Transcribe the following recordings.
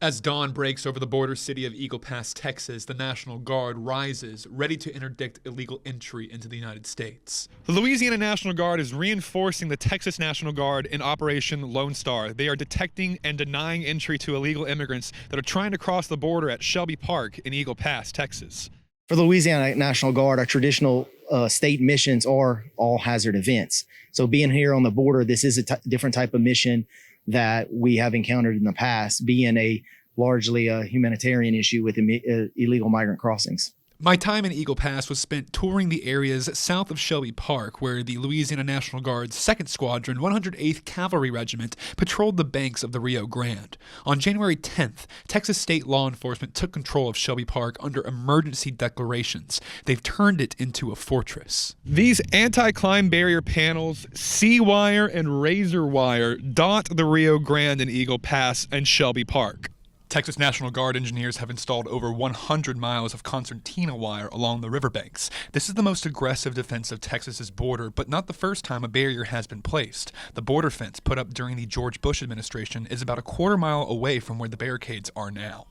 As dawn breaks over the border city of Eagle Pass, Texas, the National Guard rises, ready to interdict illegal entry into the United States. The Louisiana National Guard is reinforcing the Texas National Guard in Operation Lone Star. They are detecting and denying entry to illegal immigrants that are trying to cross the border at Shelby Park in Eagle Pass, Texas. For the Louisiana National Guard, our traditional state missions are all hazard events. So being here on the border, this is a different type of mission that we have encountered in the past, being a largely a humanitarian issue with illegal migrant crossings. My time in Eagle Pass was spent touring the areas south of Shelby Park, where the Louisiana National Guard's 2nd Squadron, 108th Cavalry Regiment, patrolled the banks of the Rio Grande. On January 10th, Texas state law enforcement took control of Shelby Park under emergency declarations. They've turned it into a fortress. These anti-climb barrier panels, C-wire and razor wire dot the Rio Grande and Eagle Pass and Shelby Park. Texas National Guard engineers have installed over 100 miles of concertina wire along the riverbanks. This is the most aggressive defense of Texas's border, but not the first time a barrier has been placed. The border fence put up during the George Bush administration is about a quarter mile away from where the barricades are now.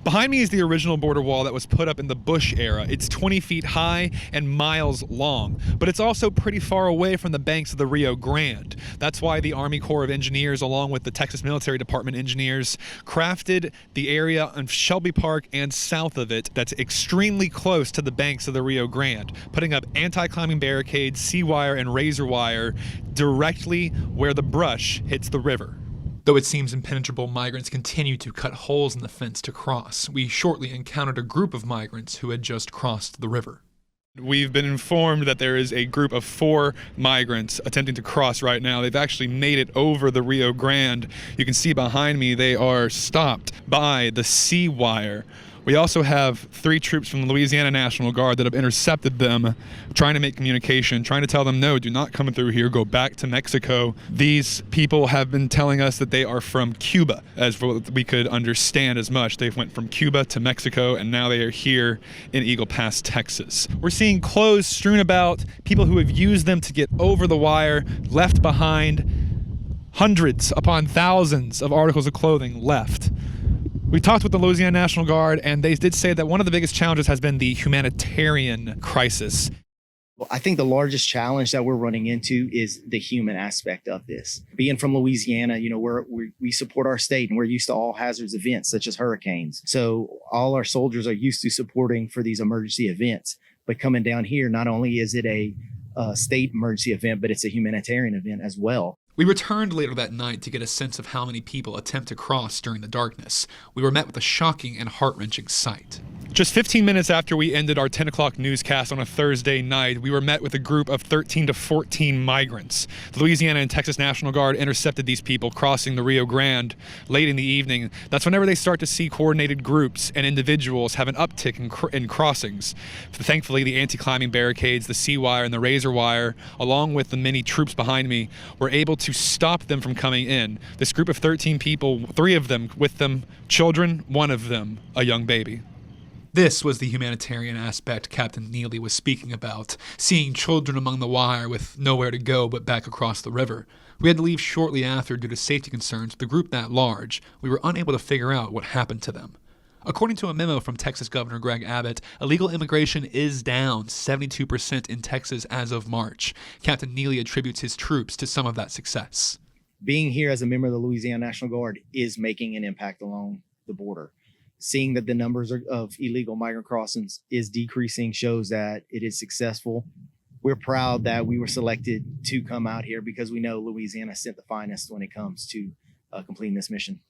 Behind me is the original border wall that was put up in the Bush era. It's 20 feet high and miles long, but it's also pretty far away from the banks of the Rio Grande. That's why the Army Corps of Engineers, along with the Texas Military Department engineers, crafted the area of Shelby Park and south of it that's extremely close to the banks of the Rio Grande, putting up anti-climbing barricades, C-wire, and razor wire directly where the brush hits the river. Though it seems impenetrable, migrants continue to cut holes in the fence to cross. We shortly encountered a group of migrants who had just crossed the river. We've been informed that there is a group of 4 migrants attempting to cross right now. They've actually made it over the Rio Grande. You can see behind me they are stopped by the C-wire. We also have 3 troops from the Louisiana National Guard that have intercepted them, trying to make communication, trying to tell them, no, do not come through here, go back to Mexico. These people have been telling us that they are from Cuba, as we could understand as much. They went from Cuba to Mexico, and now they are here in Eagle Pass, Texas. We're seeing clothes strewn about, people who have used them to get over the wire, left behind, hundreds upon thousands of articles of clothing left. We talked with the Louisiana National Guard, and they did say that one of the biggest challenges has been the humanitarian crisis. Well, I think the largest challenge that we're running into is the human aspect of this. Being from Louisiana, you know, we support our state and we're used to all hazards events such as hurricanes. So all our soldiers are used to supporting for these emergency events. But coming down here, not only is it a state emergency event, but it's a humanitarian event as well. We returned later that night to get a sense of how many people attempt to cross during the darkness. We were met with a shocking and heart-wrenching sight. Just 15 minutes after we ended our 10 o'clock newscast on a Thursday night, we were met with a group of 13 to 14 migrants. The Louisiana and Texas National Guard intercepted these people crossing the Rio Grande late in the evening. That's whenever they start to see coordinated groups and individuals have an uptick in crossings. Thankfully, the anti-climbing barricades, the C-wire, and the razor wire, along with the many troops behind me, were able to stop them from coming in. This group of 13 people, 3 of them with them children, 1 of them a young baby. This was the humanitarian aspect Captain Neely was speaking about, seeing children among the wire with nowhere to go but back across the river. We had to leave shortly after due to safety concerns with the group that large. We were unable to figure out what happened to them. According to a memo from Texas Governor Greg Abbott, illegal immigration is down 72% in Texas as of March. Captain Neely attributes his troops to some of that success. Being here as a member of the Louisiana National Guard is making an impact along the border. Seeing that the numbers of illegal migrant crossings is decreasing shows that it is successful. We're proud that we were selected to come out here because we know Louisiana sent the finest when it comes to completing this mission.